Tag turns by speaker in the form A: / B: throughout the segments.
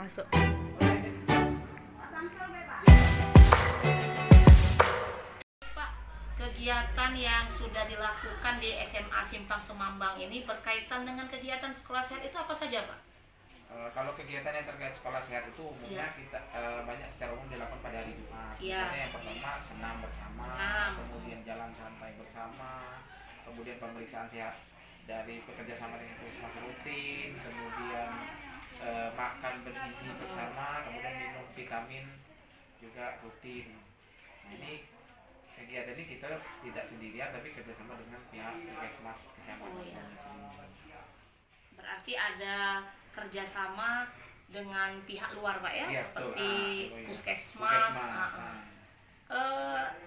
A: Masuk. Pak, kegiatan yang sudah dilakukan di SMA Simpang Semambang ini berkaitan dengan kegiatan sekolah sehat itu apa saja, Pak?
B: Kalau kegiatan yang terkait sekolah sehat itu umumnya kita banyak secara umum dilakukan pada hari Jumat.
A: Ya.
B: Misalnya yang pertama senam bersama, kemudian jalan santai bersama, kemudian pemeriksaan sehat dari bekerja sama dengan puskesmas rutin, kemudian makan bergizi bersama, kemudian minum vitamin juga rutin. Nah, ini kegiatan ini kita tidak sendirian tapi kerjasama dengan pihak puskesmas kecamatan.
A: Berarti ada kerjasama dengan pihak luar, Pak ya, seperti puskesmas.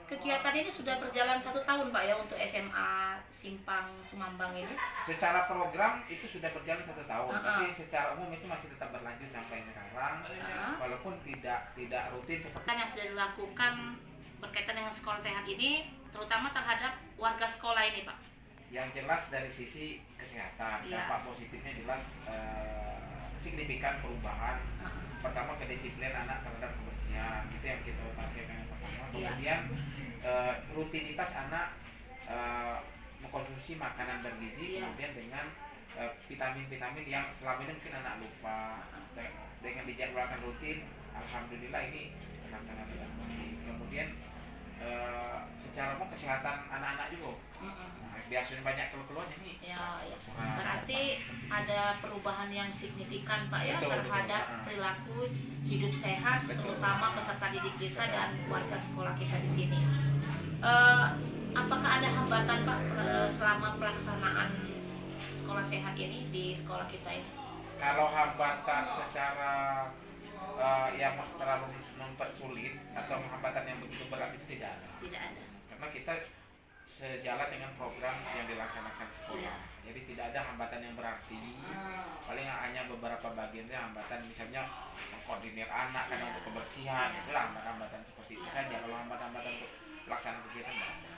A: Kegiatan ini sudah berjalan 1 tahun, Pak ya, untuk SMA Simpang Semambang ini.
B: Secara program itu sudah berjalan 1 tahun, tapi secara umum itu masih tetap berlanjut sampai sekarang, walaupun tidak rutin seperti
A: yang sudah dilakukan berkaitan dengan sekolah sehat ini, terutama terhadap warga sekolah ini, Pak.
B: Yang jelas dari sisi kesehatan, dampak positifnya jelas signifikan perubahan. Pertama, kedisiplinan anak terhadap kebersihan, itu yang kita targetkan yang pertama. Kemudian rutinitas anak mengkonsumsi makanan bergizi, kemudian dengan vitamin-vitamin yang selama ini mungkin anak lupa. Dengan dijadwalkan rutin, alhamdulillah ini terlaksana dengan baik. Kemudian secara umum kesehatan anak-anak juga. Biasanya banyak keluhan ini.
A: Berarti ada perubahan yang signifikan, Pak ya, terhadap perilaku hidup sehat, terutama peserta didik kita dan warga sekolah kita di sini. Apakah ada hambatan, Pak, selama pelaksanaan sekolah sehat ini di sekolah kita ini?
B: Kalau hambatan secara yang terlalu mempersulit atau hambatan yang begitu berat itu tidak ada.
A: Tidak ada.
B: Karena kita sejalan dengan program yang dilaksanakan sekolah. Jadi tidak ada hambatan yang berarti. Paling hanya beberapa bagiannya hambatan, misalnya mengkoordinir anak karena untuk kebersihan, itulah hambatan seperti itu saja. Kalau hambatan untuk pelaksanaan kegiatan tidak ada.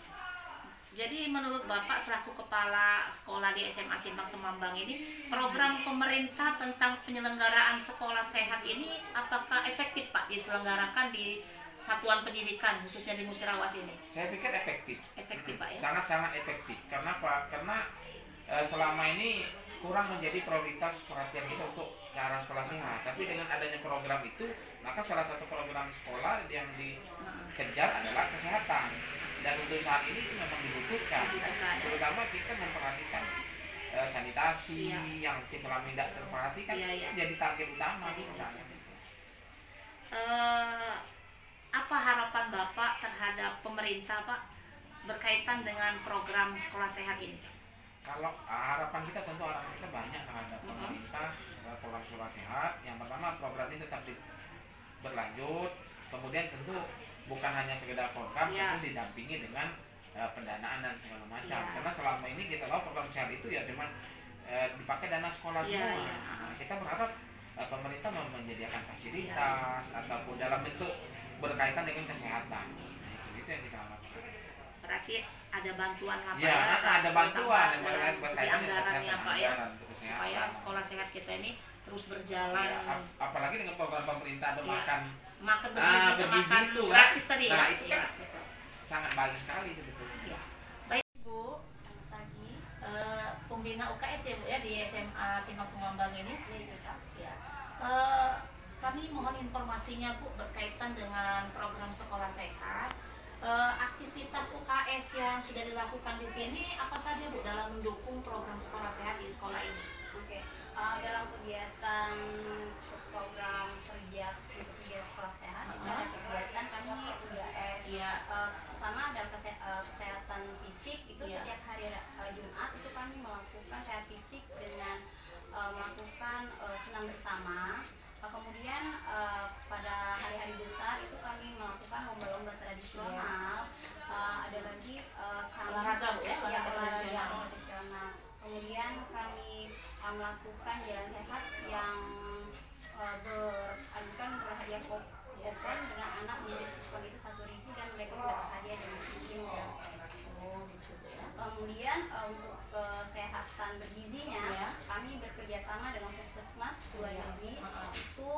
A: Jadi menurut Bapak selaku kepala sekolah di SMA Simpang Semambang ini, program pemerintah tentang penyelenggaraan sekolah sehat ini apakah efektif, Pak, diselenggarakan di satuan pendidikan khususnya di Musirawas ini?
B: Saya pikir efektif.
A: Efektif, Pak ya.
B: Sangat-sangat efektif. Kenapa? Karena selama ini kurang menjadi prioritas perhatian kita untuk ke arah sekolah sehat. Tapi dengan adanya program itu, maka salah satu program sekolah yang dikejar adalah kesehatan. Dan untuk saat ini itu memang dibutuhkan. Terutama kita memperhatikan sanitasi yang selama tidak terperhatikan jadi target utama.
A: Apa harapan Bapak terhadap pemerintah, Pak, berkaitan dengan program sekolah sehat ini?
B: Kalau harapan kita tentu harapan kita banyak terhadap pemerintah program sekolah sehat. Yang pertama, program ini tetap berlanjut. Kemudian tentu bukan hanya sekedar program, tentu didampingi dengan pendanaan dan segala macam. Karena selama ini kita tahu program sehat itu ya cuma dipakai dana sekolah semua. Nah, kita berharap pemerintah menyediakan fasilitas ataupun dalam bentuk berkaitan dengan kesehatan. Itu yang kita harapkan.
A: Berarti ada bantuan apa
B: ya? Ada bantuan yang
A: berkaitan dengan anggarannya, Pak ya, supaya sekolah sehat kita ini terus berjalan.
B: Apalagi dengan program pemerintah ada
A: makan bergizi itu gratis tadi ya.
B: Itu kan sangat bagus sekali sebetulnya.
A: Baik Bu, selamat pagi. Pembina UKS ya Bu ya di SMA Simpang Semambang ini. Kami mohon informasinya Bu berkaitan dengan program sekolah sehat. Aktivitas UKS yang sudah dilakukan di sini apa saja Bu dalam mendukung program sekolah sehat di sekolah ini?
C: Dalam kegiatan program kerja untuk kegiatan sekolah sehat pertama adalah kesehatan fisik. Itu setiap hari Jumat itu kami melakukan sehat fisik dengan melakukan senam bersama. Kemudian pada hari-hari besar itu kami melakukan lomba-lomba tradisional. Ada lagi kami
A: olahraga Bu ya, olahraga
C: tradisional. Kemudian kami melakukan jalan sehat yang berhadiah kupon dengan anak menurut kupon itu 1.000 dan mereka mendapat hadiah dengan sistem gratis. Kemudian untuk kesehatan bergizinya kami bekerja sama dengan Puskesmas 2 Negeri itu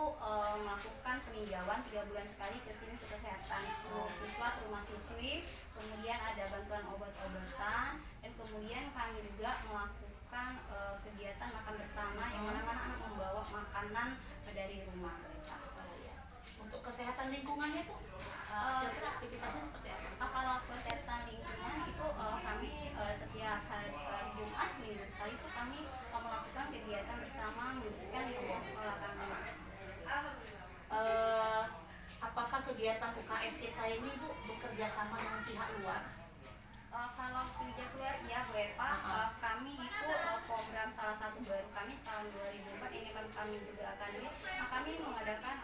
C: melakukan peninjauan 3 bulan sekali ke sini untuk kesehatan siswa ke rumah siswi. Kemudian ada bantuan obat-obatan dan kemudian kami juga melakukan kegiatan makan bersama yang mana-mana anak membawa makanan dari rumah mereka.
A: Untuk kesehatan lingkungannya Bu, kira-kira aktivitasnya seperti apa?
C: Kalau kesehatan lingkungan itu kami setiap hari Jumat seminggu sekali itu kami melakukan kegiatan bersama membersihkan lingkungan sekolah kami.
A: Apakah kegiatan UKS kita ini Bu bekerja sama dengan pihak luar?
C: Kalau pihak luar ya Bu Eva, kami itu program salah satu baru kami tahun 2004 ini kan kami juga akan lihat. Kami mengadakan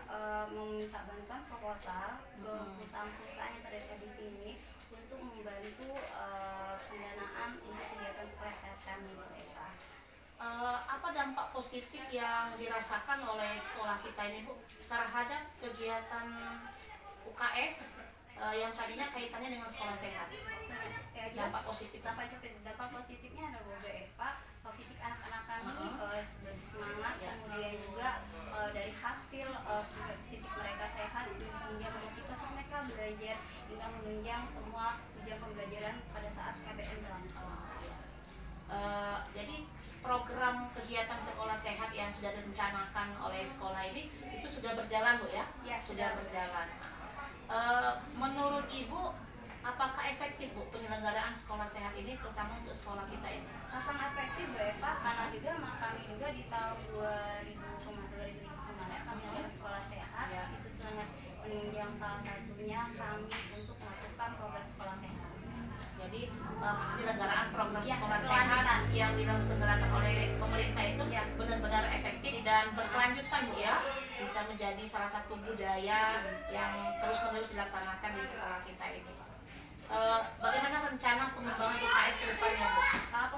C: meminta bantuan proposal ke perusahaan-perusahaan yang terdekat di sini untuk membantu pendanaan untuk kegiatan sekolah sehat kami Bu Eva.
A: Apa dampak positif yang dirasakan oleh sekolah kita ini Bu terhadap kegiatan UKS yang tadinya kaitannya dengan sekolah sehat? Dampak positif.
C: Dampak positifnya ada Bu Eva, fisik anak-anak kami lebih semangat, kemudian juga dari hasil fisik mereka sehat hingga memotivasi mereka belajar hingga menunjang semua tujuan pembelajaran pada saat KBM berlangsung.
A: Jadi program kegiatan sekolah sehat yang sudah direncanakan oleh sekolah ini itu sudah berjalan Bu ya?
C: Ya,
A: sudah berjalan. Menurut Ibu, apakah efektif Bu penyelenggaraan sekolah sehat ini terutama untuk sekolah kita ini?
C: Sangat efektif Bu Eva, karena juga kami juga di tahun 2000 kemarin kami ada sekolah sehat itu sangat menunjang salah satunya kami untuk melakukan program sekolah sehat.
A: Jadi penyelenggaraan program sekolah sehat yang diselenggarakan oleh pemerintah itu benar-benar efektif dan berkelanjutan Bu ya, bisa menjadi salah satu budaya yang terus-menerus dilaksanakan di sekolah kita ini. Bagaimana rencana pengembangan UKS ke depannya Bu?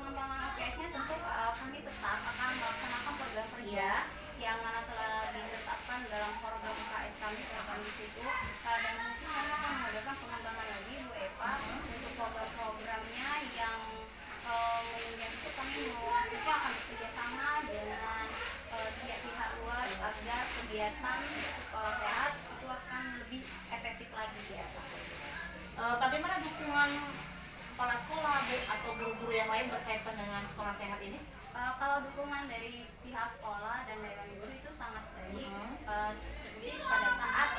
C: Pengembangan UKS-nya tentu kami tetap akan melaksanakan program kerja yang mana telah ditetapkan dalam program UKS kami di situ, dan mungkin kami akan mengadakan pengembangan lagi Bu Eva untuk program-programnya yang menunjang itu kami mungkin akan bekerja sama dengan pihak luar agar kegiatan sekolah sehat itu akan lebih efektif lagi ya.
A: Bagaimana dukungan kepala sekolah Bu atau guru-guru yang lain berkaitan dengan sekolah sehat ini?
C: Kalau dukungan dari pihak sekolah dan dari guru itu sangat baik. Jadi pada saat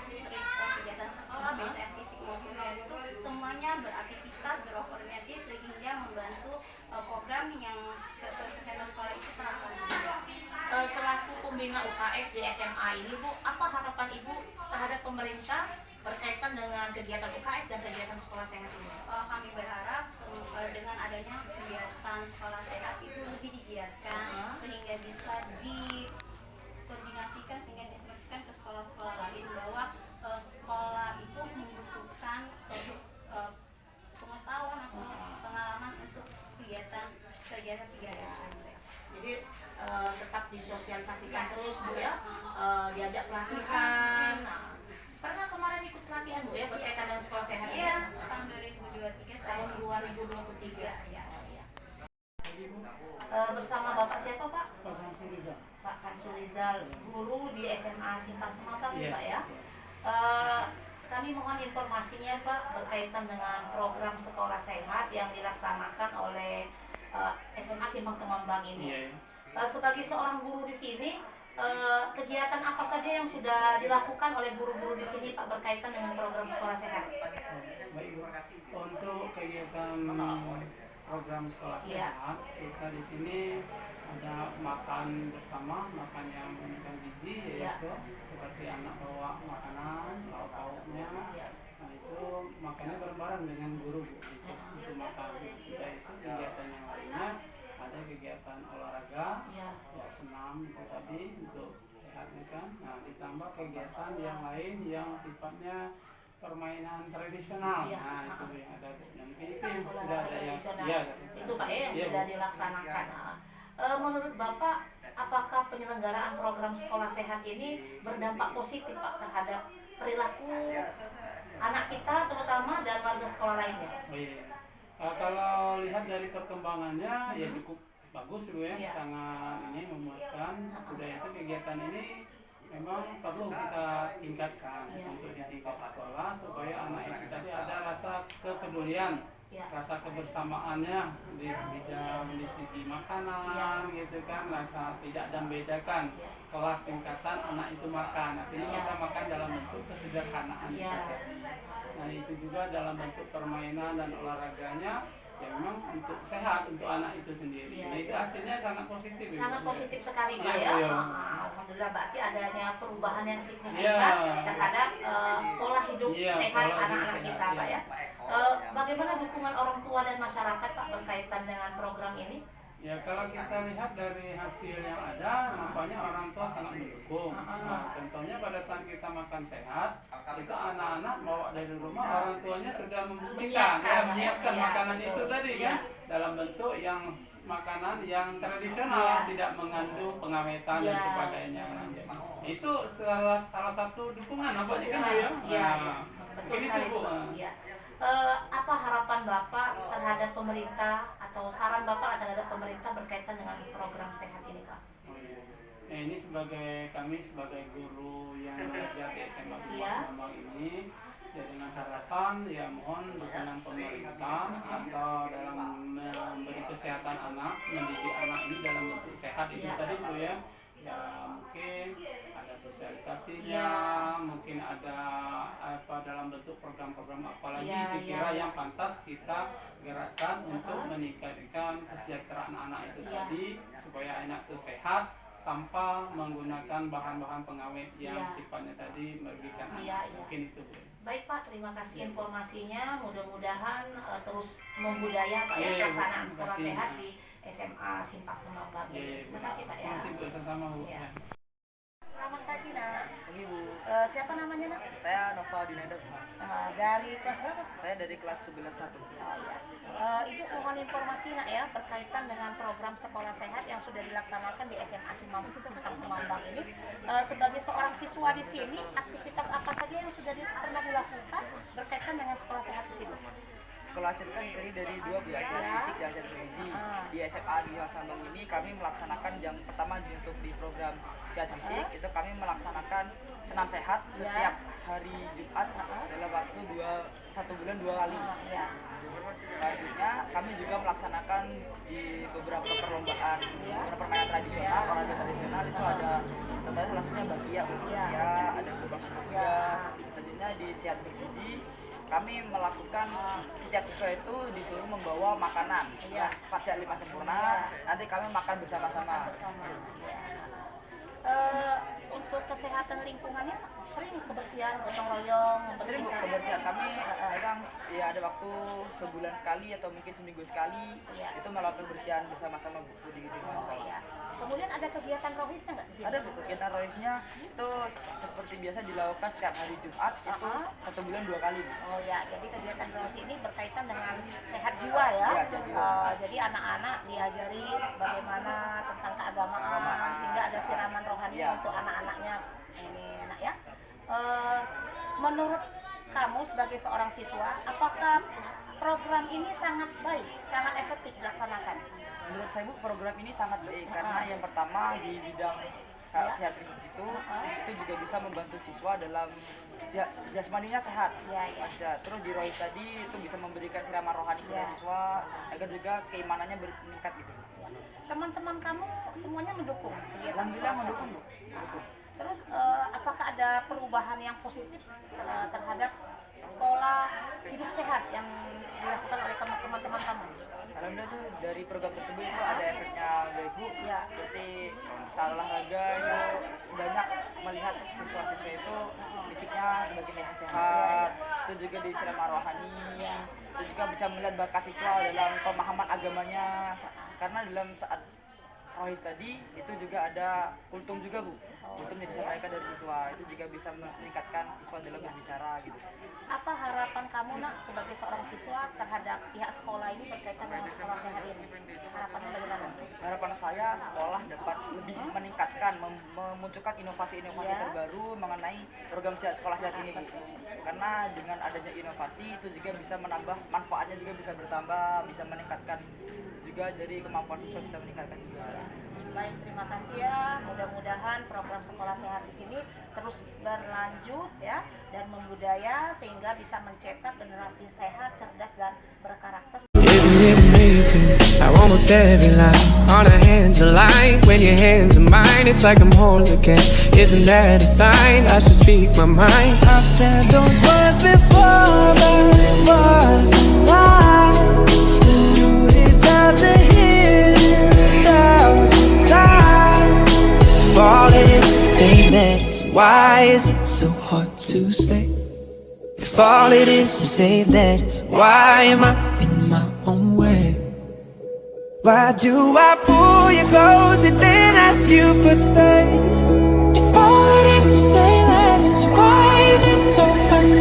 C: kegiatan sekolah BSF fisik maupun sehat itu semuanya beraktivitas berkoordinasi sehingga membantu program yang kesehatan sekolah itu terlaksana.
A: Selaku pembina UKS di SMA ini Bu, apa harapan Ibu terhadap pemerintah berkaitan dengan kegiatan UKS dan kegiatan sekolah sehat ini?
C: Kami berharap dengan adanya kegiatan sekolah sehat itu lebih digiatkan sehingga bisa dikoordinasikan sehingga diinstruksikan ke sekolah-sekolah lain bahwa sekolah itu membutuhkan pengetahuan atau pengalaman untuk kegiatan 3S.
A: Jadi tetap disosialisasikan terus Bu ya, diajak pelatihan. Pernah kemarin ikut pelatihan Bu ya berkaitan dengan sekolah sehat?
C: Iya, tahun 2023.
A: Tahun 2023. Ya. Bersama Bapak siapa Pak?
D: Pak Samsul Rizal.
A: Pak Samsul Rizal, guru di SMA Simpang Semabang ya Pak ya. Kami mohon informasinya Pak berkaitan dengan program sekolah sehat yang dilaksanakan oleh SMA Simpang Semabang ini. Sebagai seorang guru di sini, kegiatan apa saja yang sudah dilakukan oleh guru-guru di sini Pak berkaitan dengan program sekolah sehat?
D: Baik, untuk kegiatan program sekolah sehat kita di sini ada makan bersama, makan yang menunjang gizi yaitu seperti anak bawa makanan, lauk pauknya, Nah itu makannya bareng-bareng dengan guru Bu, untuk makan. Sudah itu kegiatan yang lainnya ada kegiatan olahraga,
A: Ya.
D: ya senam itu tadi untuk sehatnya kan. Nah ditambah kegiatan yang lain yang sifatnya permainan tradisional.
A: Ya.
D: Nah itu yang ada yang itu
A: Olahraga
D: sudah ada yang
A: tradisional.
D: ya,
A: Itu Pak yang
D: Iya,
A: sudah
D: Bu.
A: dilaksanakan. Menurut Bapak, apakah penyelenggaraan program sekolah sehat ini berdampak positif Pak terhadap perilaku anak kita terutama dan warga sekolah lainnya?
D: Oh, iya. Kalau lihat dari perkembangannya ya cukup bagus Bu ya,
A: Iya.
D: sangat ini memuaskan. Sudah itu kegiatan ini memang perlu kita tingkatkan
A: Iya.
D: untuk di tingkat sekolah supaya anak itu tadi ada rasa kepedulian,
A: Ya.
D: rasa kebersamaannya di bidang di segi makanan gitu kan, rasa tidak dan bedakan kelas tingkatan anak itu makan. Artinya
A: Iya.
D: kita makan dalam bentuk kesederhanaan.
A: Iya.
D: Nah itu juga dalam bentuk permainan dan olahraganya ya memang untuk sehat untuk anak itu sendiri.
A: Iya.
D: Nah itu hasilnya sangat positif. Ibu.
A: Sangat positif sekali Pak
D: Iya,
A: ya.
D: iya.
A: Alhamdulillah berarti adanya perubahan yang signifikan
D: Iya.
A: terhadap pola hidup
D: Iya,
A: sehat
D: pola hidup
A: anak-anak
D: sehat,
A: kita Pak
D: iya.
A: ya. Bagaimana dukungan orang tua dan masyarakat Pak berkaitan dengan program ini?
D: Ya kalau kita lihat dari hasil yang ada, nampaknya orang tua sangat mendukung. Nah, contohnya pada saat kita makan sehat, itu anak-anak bawa dari rumah, orang tuanya sudah menyiapkan
A: Iya,
D: makanan
A: betul.
D: itu tadi
A: Iya.
D: kan, dalam bentuk yang makanan yang tradisional,
A: Iya.
D: tidak mengandung pengawetan dan
A: Iya.
D: sebagainya. Itu salah satu dukungan nampaknya kan Bu ya.
A: Iya,
D: Nah,
A: betul
D: mungkin
A: sekali
D: itu Bu.
A: itu. Iya. Apa harapan Bapak terhadap pemerintah atau saran Bapak terhadap pemerintah berkaitan dengan program sehat ini Pak?
D: Oh, iya. Nah, ini kami sebagai guru yang mengajar di SMA
A: Iya.
D: Bambang ini ya dengan harapan ya mohon dukungan pemerintah atau dalam memberi kesehatan anak, mendidik anak ini dalam bentuk sehat itu
A: Iya.
D: tadi Bu ya. Ya mungkin ada sosialisasinya,
A: Iya.
D: mungkin ada apa dalam bentuk program-program apalagi
A: Iya,
D: dikira
A: iya.
D: yang pantas kita gerakkan untuk meningkatkan kesejahteraan anak itu
A: Iya.
D: tadi supaya anak itu sehat tanpa menggunakan bahan-bahan pengawet yang
A: Iya.
D: sifatnya tadi merugikan anak.
A: Iya, iya.
D: Mungkin itu Bu.
A: Baik Pak, terima kasih informasinya. Mudah-mudahan terus membudaya Pak ya
D: Iya, iya, Bu.
A: pelaksanaan
D: Terima
A: sekolah
D: kasih.
A: sehat di SMA Simpang Semambang.
D: Iya, iya, Bu.
A: Terima kasih Pak ya.
D: Terima kasih Bu, sama-sama Bu.
A: Iya.
D: Ya.
A: Selamat pagi Nak.
E: Pagi Bu,
A: Siapa namanya Nak?
E: saya Nova Dinadek.
A: Dari kelas berapa?
E: Saya dari kelas 11-1.
A: Ibu mohon informasi Nak ya berkaitan dengan program sekolah sehat yang sudah dilaksanakan di SMA Simpang Semambang ini. Sebagai seorang siswa di sini, aktivitas apa saja yang sudah pernah dilakukan berkaitan dengan sekolah sehat di sini?
E: Sekolah sehat kan terdiri dari dua Bu, sehat
A: Ya.
E: fisik dan sehat gizi.
A: Ah.
E: Di SMA di Sambang ini kami melaksanakan yang pertama untuk di program sehat fisik itu kami melaksanakan senam sehat
A: Ya.
E: setiap hari Jumat dalam waktu 1 bulan 2 kali.
A: Ya.
E: Selanjutnya kami juga melaksanakan di beberapa perlombaan
A: Ya.
E: permainan tradisional, olahraga tradisional itu ada contohnya salah satunya bakia, ada gelombang juga. Selanjutnya di sehat bergizi kami melakukan setiap siswa itu disuruh membawa makanan
A: Ya.
E: 4 5 sempurna, nanti kami makan bersama-sama.
A: Bersama. Ya. Untuk kesehatan lingkungannya sering kebersihan gotong royong
E: Sering Bu,
A: membersihkan.
E: kebersihan kami kadang ya ada waktu sebulan sekali atau mungkin seminggu sekali
A: Iya.
E: itu melakukan bersihan bersama-sama Bu di lingkungan
A: Oh,
E: sekolah.
A: iya. Kemudian ada kegiatan rohisnya nggak di sini?
E: Ada Bu, kegiatan rohisnya itu seperti biasa dilakukan setiap hari Jumat itu 1 bulan 2 kali Bu.
A: Oh ya, jadi kegiatan rohis ini berkaitan dengan sehat jiwa ya.
E: Iya, sehat jiwa.
A: Jadi anak-anak diajari bagaimana tentang keagamaan sehingga ada siraman rohani
E: Iya.
A: untuk anak-anaknya. Ini enak ya. Menurut kamu sebagai seorang siswa, apakah program ini sangat baik, sangat efektif dilaksanakan?
E: Menurut saya Bu, program ini sangat baik karena yang pertama di bidang sehat fisik itu juga bisa membantu siswa dalam jasmaninya sehat.
A: Iya, iya.
E: Terus di rohis tadi itu bisa memberikan siraman rohani kepada
A: Iya.
E: siswa agar juga keimanannya meningkat gitu.
A: Teman-teman kamu semuanya mendukung kegiatan
E: Alhamdulillah
A: sekolah
E: mendukung
A: sehat?
E: Bu. Mendukung.
A: Terus apakah ada perubahan yang positif terhadap pola hidup sehat yang dilakukan oleh teman-teman kamu?
E: Alhamdulillah tuh dari program tersebut itu ada efeknya baik Bu.
A: Ya.
E: Seperti saat olahraga itu banyak melihat siswa-siswa itu fisiknya semakin sehat, itu juga disiram rohani, itu juga bisa melihat bakat siswa dalam pemahaman agamanya, karena dalam saat rohis tadi itu juga ada kultum juga Bu, kultum yang disampaikan dari siswa itu juga bisa meningkatkan siswa dalam berbicara gitu.
A: Apa harapan kamu nak sebagai seorang siswa terhadap pihak sekolah ini berkaitan dengan sekolah sehat ini? Harapannya bagaimana?
E: Harapan saya sekolah dapat lebih meningkatkan, memunculkan inovasi-inovasi terbaru mengenai program sekolah sehat ini Bu. Karena dengan adanya inovasi itu juga bisa menambah manfaatnya, juga bisa bertambah, bisa meningkatkan juga dari kemampuan siswa, bisa meningkatkan juga.
A: Baik, terima kasih ya. Mudah-mudahan program sekolah sehat di sini terus berlanjut ya dan membudaya sehingga bisa mencetak generasi sehat, cerdas dan berkarakter.
F: Isn't it amazing how almost every line on our hands align? When your hands are mine, it's like I'm whole again. Isn't that a sign? I should speak my mind. I've said those words before, but it wasn't right. You deserve to hear it 1,000 times. If all it is to say that, why is it so hard to say? If all it is to say that, why am I in my own way? Why do I pull you close and then ask you for space? If all it is to say that is, why is it so hard